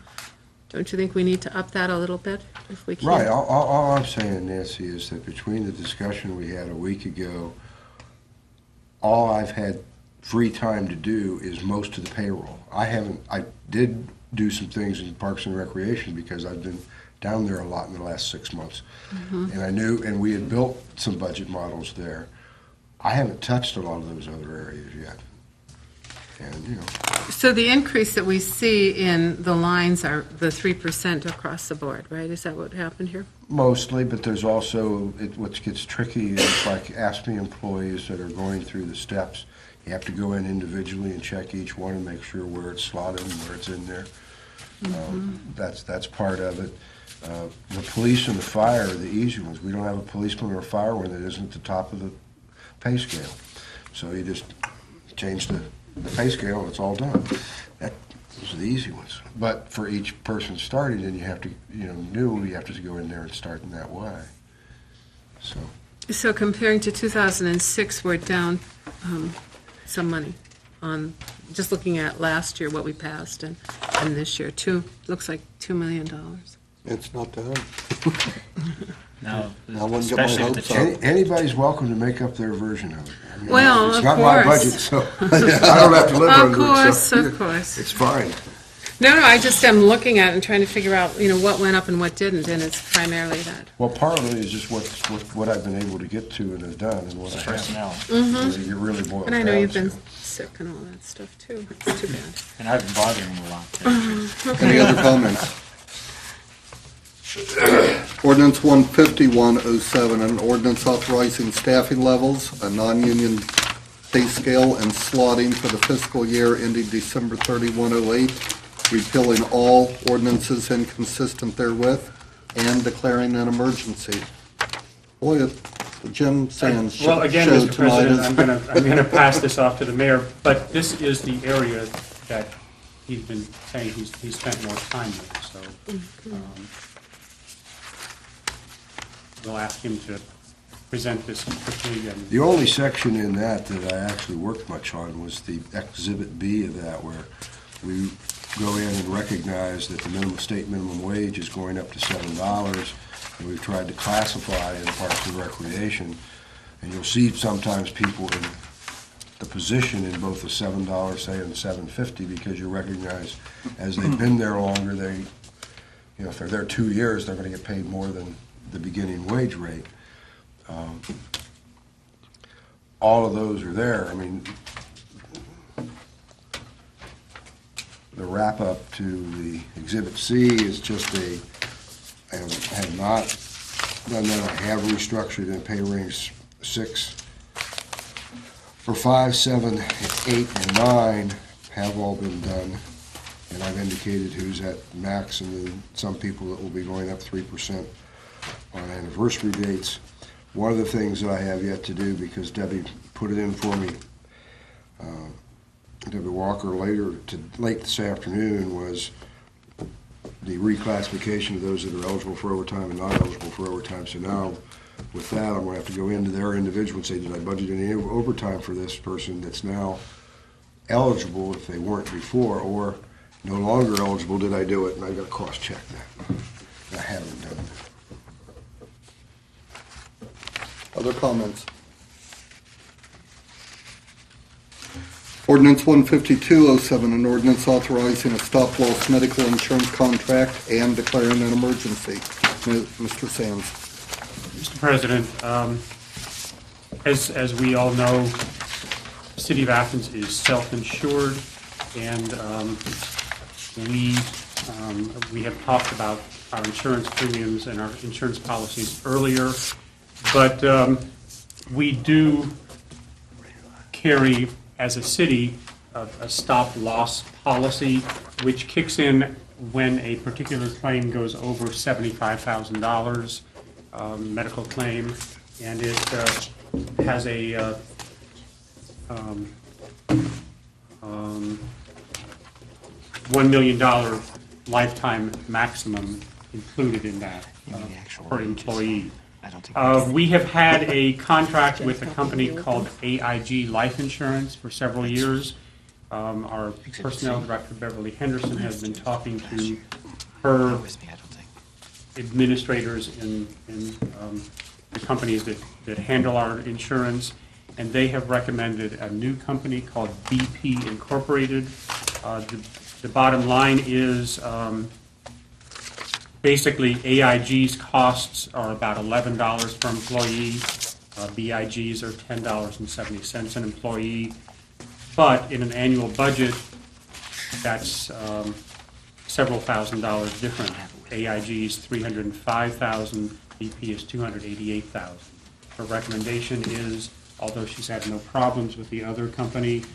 Don't you think we need to up that a little bit if we can? Right. All I'm saying, Nancy, is that between the discussion we had a week ago, all I've had free time to do is most of the payroll. I did do some things in Parks and Recreation because I've been down there a lot in the last 6 months. And I knew, and we had built some budget models there. I haven't touched a lot of those other areas yet. And, you know, So the increase that we see in the lines are the 3% across the board, right? Is that what happened here? mostly, but there's also, what gets tricky is like ASME employees that are going through the steps. You have to go in individually and check each one and make sure where it's slotted and where it's in there. That's part of it. The police and the fire are the easy ones. We don't have a policeman or a fireman that isn't at the top of the pay scale. So you just change the pay scale and it's all done. Those are the easy ones. But for each person starting, then you have to, you have to go in there and start in that way. So comparing to 2006, we're down some money on, just looking at last year, what we passed, and this year, looks like $2 million. It's not done. Now, I wouldn't get my especially with the hopes up. Anybody's welcome to make up their version of it. I mean, Well, it's of not my course. budget, so I don't have to live under it. Of so course. It's fine. No, I just am looking at it and trying to figure out, what went up and what didn't, and it's primarily that. Well, part of it is just what I've been able to get to and have done and what I haven't. Personnel. It really boils And I know down you've been to. sick and all that stuff, too. It's too bad. And I've been bothering them a lot. Any other comments? Ordinance 15107, an ordinance authorizing staffing levels, a non-union pay scale, and slotting for the fiscal year ending December 3108, repealing all ordinances inconsistent therewith, and declaring an emergency. Boy, the Jim Sands show Well, again, tonight Mr. President, is... I'm going to pass this off to the mayor, but this is the area that he's been saying he's spent more time with, so we'll ask him to present this quickly. And The only section in that I actually worked much on was the Exhibit B of that, where we go in and recognize that the state minimum wage is going up to $7, and we've tried to classify in Parks and Recreation, and you'll see sometimes people in the position in both the $7, say, and the $7.50, because you recognize as they've been there longer, if they're there 2 years, they're going to get paid more than the beginning wage rate. All of those are there. I mean, the wrap-up to the Exhibit C is just I have not done that. I have restructured in pay range 6. For 5, 7, 8, and 9 have all been done, and I've indicated who's at max, and then some people that will be going up 3% on anniversary dates. One of the things that I have yet to do, because Debbie put it in for me, Debbie Walker, late this afternoon, was the reclassification of those that are eligible for overtime and not eligible for overtime. So now, with that, I'm going to have to go into their individual and say, did I budget any overtime for this person that's now eligible if they weren't before, or no longer eligible, did I do it? And I've got to cross-check that. I haven't done it. Other comments? Ordinance 15207, an ordinance authorizing a stop-loss medical insurance contract and declaring an emergency. Mr. Sands. Mr. President, as we all know, the City of Athens is self-insured, and we have talked about our insurance premiums and our insurance policies earlier, but we do carry, as a city, a stop-loss policy, which kicks in when a particular claim goes over $75,000, medical claim, and it has a $1 million lifetime maximum included in that per employee. We have had a contract with a company called AIG Life Insurance for several years. Our personnel director, Beverly Henderson, has been talking to her administrators in the companies that handle our insurance, and they have recommended a new company called BP Incorporated. The bottom line is basically AIG's costs are about $11 per employee. BIG's are $10.70 an employee. But in an annual budget, that's several $1,000s different. AIG's $305,000, BP is $288,000. Her recommendation is, although she's had no problems with the other company,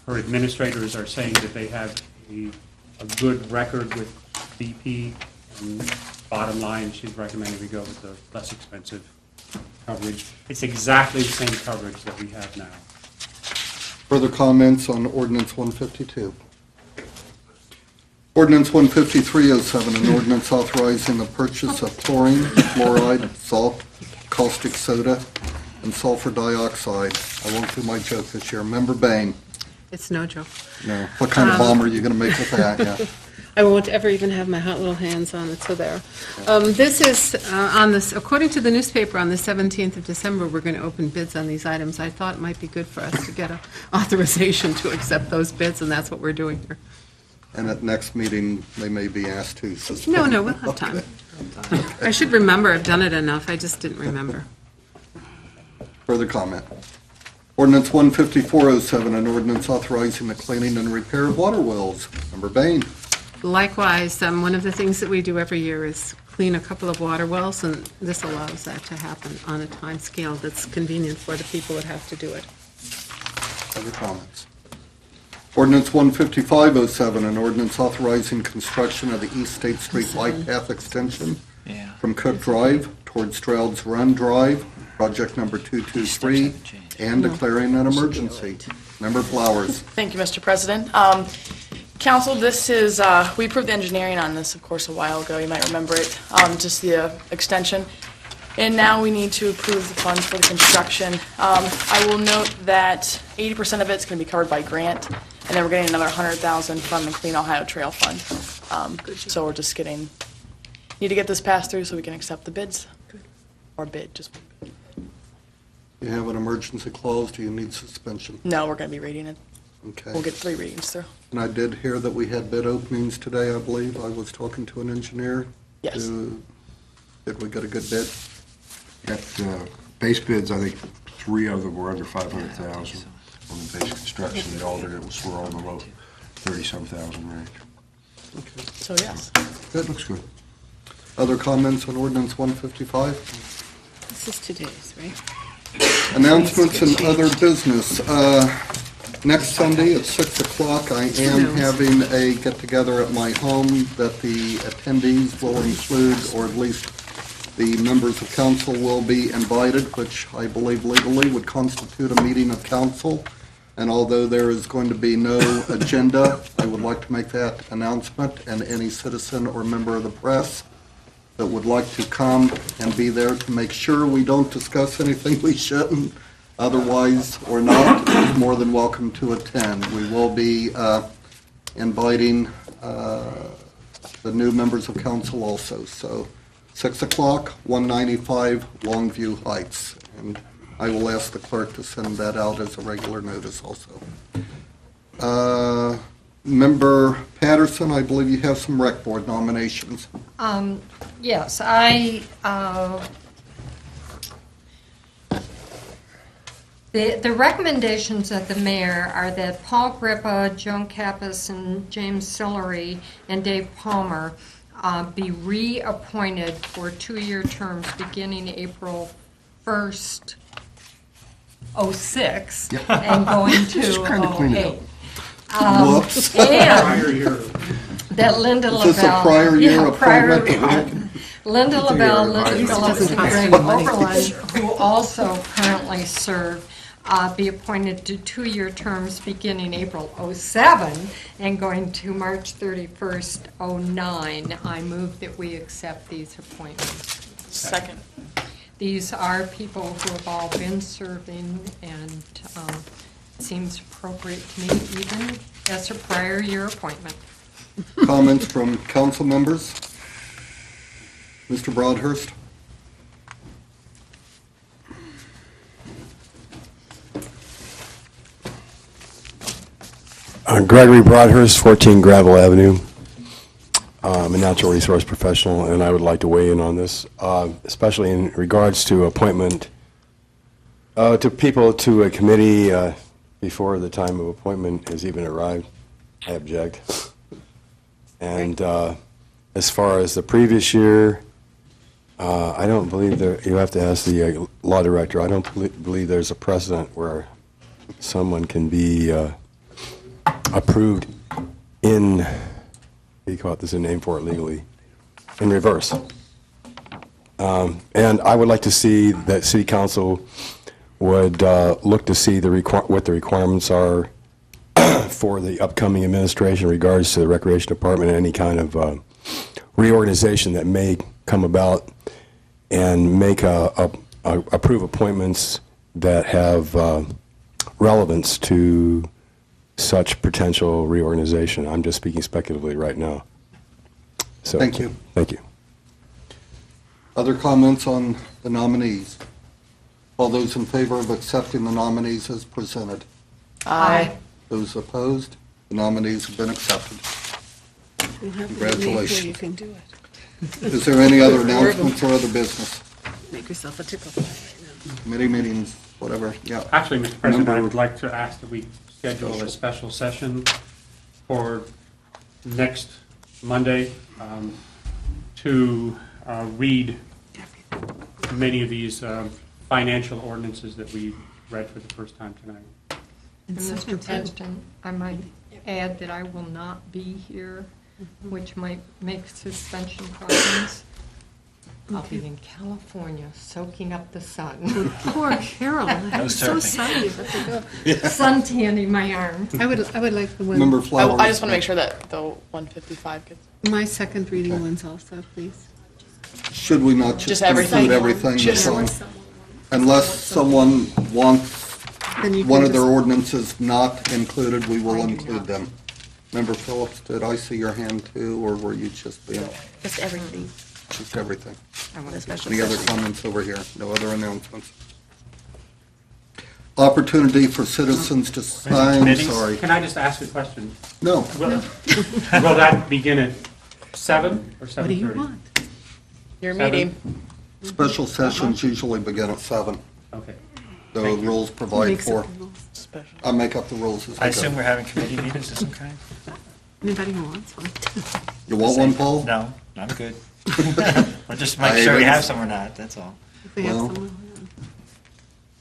her administrators are saying that they have a good record with BP, and bottom line, she's recommending we go with the less expensive coverage. It's exactly the same coverage that we have now. Further comments on ordinance 152? Ordinance 15307, an ordinance authorizing the purchase of chlorine, fluoride, salt, caustic soda, and sulfur dioxide. I won't do my joke this year. Member Bain? It's no joke. No. What kind of bomb are you going to make with that? Yeah. I won't ever even have my hot little hands on it, so there. This is, according to the newspaper, on the 17th of December, we're going to open bids on these items. I thought it might be good for us to get an authorization to accept those bids, and that's what we're doing here. And at next meeting, they may be asked to suspend. No, we'll have time. I should remember, I've done it enough, I just didn't remember. Further comment? Ordinance 15407, an ordinance authorizing the cleaning and repair of water wells. Member Bain. Likewise, one of the things that we do every year is clean a couple of water wells, and this allows that to happen on a time scale that's convenient for the people that have to do it. Other comments? Ordinance 15507, an ordinance authorizing construction of the East State Street Light Path Extension Yeah. from Cook Drive towards Stroud's Run Drive, project number 223, and declaring an emergency. Member Flowers. Thank you, Mr. President. Council, this is, we approved the engineering on this, of course, a while ago. You might remember it, just the extension. And now we need to approve the funds for the construction. I will note that 80% of it's going to be covered by grant, and then we're getting another $100,000 from the Clean Ohio Trail Fund. So we're just need to get this passed through so we can accept the bids. Or bid, just. You have an emergency clause, do you need suspension? No, we're going to be reading it. Okay. We'll get 3 readings through. And I did hear that we had bid openings today, I believe. I was talking to an engineer. Yes. Did we get a good bid? Got base bids, I think 3 of them were under 500,000 on the base construction. The alternates were on the low 30-some thousand range. So, yes. That looks good. Other comments on ordinance 155? This is today's, right? Announcements and other business. Next Sunday at 6 o'clock, I am having a get-together at my home that the attendees will include, or at least the members of council will be invited, which I believe legally would constitute a meeting of council. And although there is going to be no agenda, I would like to make that announcement, and any citizen or member of the press that would like to come and be there to make sure we don't discuss anything we shouldn't, otherwise or not, is more than welcome to attend. We will be inviting the new members of council also. So 6 o'clock, 195 Longview Heights. And I will ask the clerk to send that out as a regular notice also. Member Patterson, I believe you have some rec board nominations. Yes, the recommendations of the mayor are that Paul Grippa, Joan Kappas, and James Sillery, and Dave Palmer be reappointed for 2-year terms beginning April 1st, 06, and going to Just trying to clean it 08. up. Whoops. And that Linda Is this a Lavelle. prior year prior- appointment? Linda Lavelle, Linda It Phillips, doesn't and cost Greg any money. Oberlin, who also currently serve, be appointed to 2-year terms beginning April 07 and going to March 31st, 09. I move that we accept these appointments. Second. These are people who have all been serving, and it seems appropriate to me, even as a prior year appointment. Comments from council members? Mr. Broadhurst? Gregory Broadhurst, 14 Gravel Avenue. I'm a natural resource professional, and I would like to weigh in on this, especially in regards to appointment to people to a committee before the time of appointment has even arrived. I object. And as far as the previous year, I don't believe you have to ask the law director. I don't believe there's a precedent where someone can be approved in, what do you call it, there's a name for it legally, in reverse. And I would like to see that city council would look to see what the requirements are for the upcoming administration in regards to the recreation department and any kind of reorganization that may come about, and make approve appointments that have relevance to such potential reorganization. I'm just speaking speculatively right now. So, Thank you. Thank you. Other comments on the nominees? All those in favor of accepting the nominees as presented? Aye. Those opposed? The nominees have been accepted. Congratulations. You can do it. Is there any other announcements or other business? Make yourself a tickle pie right now. Committee meetings, whatever, yeah. Actually, Mr. President, I Member- would like to ask that we schedule a special session for next Monday to read many of these financial ordinances that we read for the first time tonight. And Mr. President, I might add that I will not be here, which might make suspension problems. I'll be in California soaking up the sun. Poor Carol, I'm so surfing. sorry you have to go. Sun tanning my arm. I would like the Member one, Flowers? I just want to make sure that the 155 gets, my second reading ones also, please. Should we not Just just everything? include everything? Just- that's on? Unless someone wants Then you one can of their just- ordinances not included, we will include them. Member Phillips, did I see your hand too, or were you just being, Just everything. just everything? I want a special Any other session. comments over here? No other announcements? Opportunity for citizens to sign, Committees? sorry. Can I just ask a question? No, Will that begin at 7 or 7:30? What do you want? your Seven. meeting. special sessions usually begin at 7. Okay. The Thank you. rules Who provide makes for. up the rules? Special. I'll make up the rules as I I assume go. we're having committee meetings of some kind? Anybody who wants one. You want one, Paul? No, I'm good. We're just making sure we have some or not, that's all. If they have Well, someone.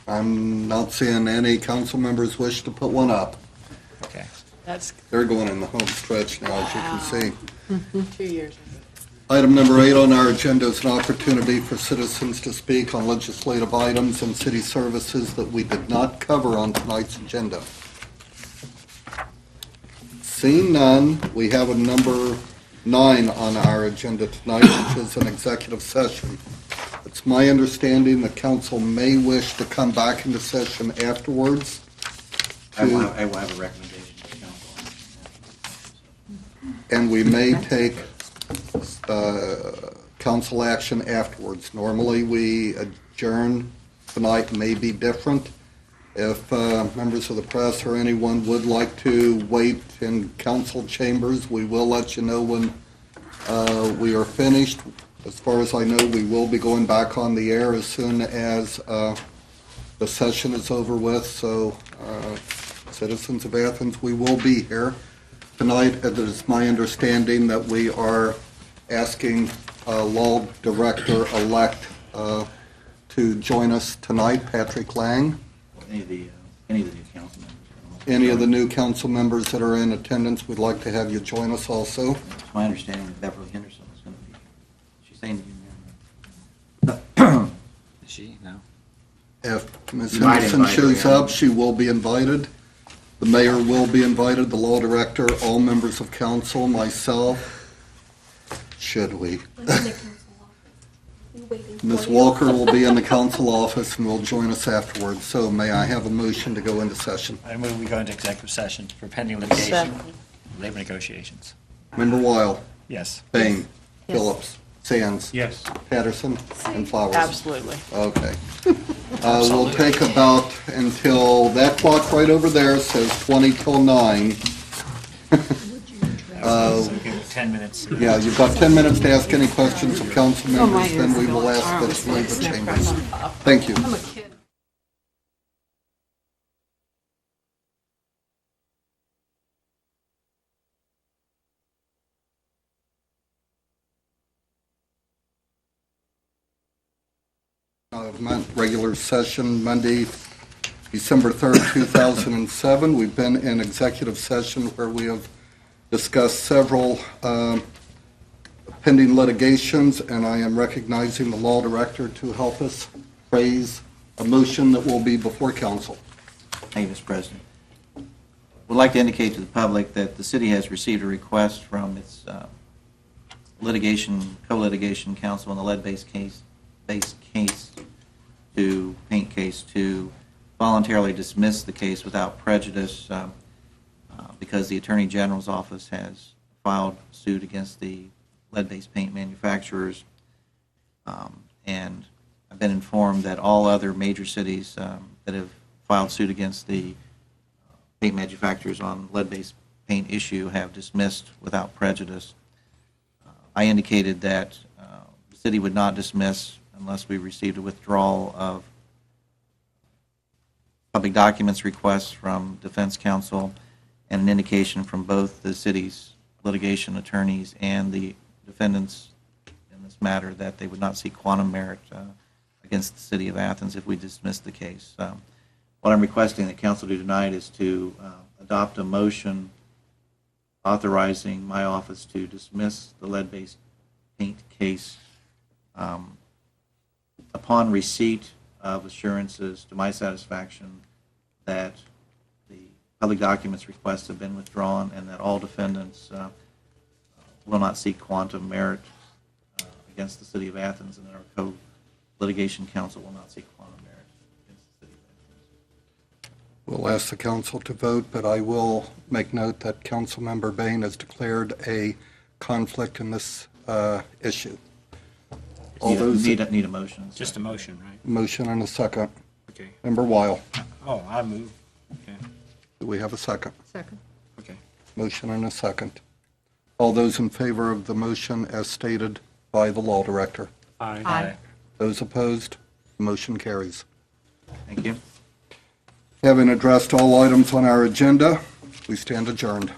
I'm not seeing any council members wish to put one up. Okay. That's They're going in the home stretch now, as you can see. 2 years. Item number 8 on our agenda is an opportunity for citizens to speak on legislative items and city services that we did not cover on tonight's agenda. Seeing none, we have a number 9 on our agenda tonight, which is an executive session. It's my understanding the council may wish to come back into session afterwards. I will have a recommendation to the council. And we may take council action afterwards. Normally, we adjourn. Tonight may be different. If members of the press or anyone would like to wait in council chambers, we will let you know when we are finished. As far as I know, we will be going back on the air as soon as the session is over with. So, citizens of Athens, we will be here. Tonight, it is my understanding that we are asking Law Director-elect to join us tonight, Patrick Lang. Any of the new council members. Any of the new council members that are in attendance, we'd like to have you join us also. It's my understanding that Beverly Henderson is going to be, she's saying to you. Is she? No? If Ms. You might Henderson invite her, shows yeah. up, she will be invited. The mayor will be invited, the law director, all members of council, myself. Should we? I'm in the council office. I'm waiting for Ms. you. Walker will be in the council office and will join us afterwards. So may I have a motion to go into session? I move we go into executive session for pending litigation, Second. labor negotiations. Member Weil, Yes. Bain, Yes. Phillips, Sands, Yes. Patterson, and Flowers. Absolutely. Okay. We'll take about until, that clock right over there says 20 till 9. So give it 10 minutes. Yeah, you've got 10 minutes to ask any questions of council Oh, my members, then we ears will go ask arms that you leave the snap chambers. right on. Thank you. I'm a kid. Regular session, Monday, December 3rd, 2007. We've been in executive session where we have discussed several pending litigations, and I am recognizing the law director to help us raise a motion that will be before council. Thank you, Mr. President. Would like to indicate to the public that the city has received a request from its co-litigation counsel in the lead-based case paint case to voluntarily dismiss the case without prejudice because the Attorney General's office has filed suit against the lead-based paint manufacturers. And I've been informed that all other major cities that have filed suit against the paint manufacturers on lead-based paint issue have dismissed without prejudice. I indicated that the city would not dismiss unless we received a withdrawal of public documents requests from defense counsel and an indication from both the city's litigation attorneys and the defendants in this matter that they would not seek quantum merit against the city of Athens if we dismissed the case. What I'm requesting that council do tonight is to adopt a motion authorizing my office to dismiss the lead-based paint case upon receipt of assurances to my satisfaction that the public documents requests have been withdrawn and that all defendants will not seek quantum merit against the city of Athens, and that our co-litigation counsel will not seek quantum merit against the city of Athens. We'll ask the council to vote, but I will make note that Councilmember Bain has declared a conflict in this issue. All those, Need a motion. Just a motion, right? motion and a second. Okay. Member Weil, Oh, I move. Okay. do we have a second? Second. Okay. Motion and a second. All those in favor of the motion as stated by the law director? Aye. Those opposed? The motion carries. Thank you. Having addressed all items on our agenda, we stand adjourned.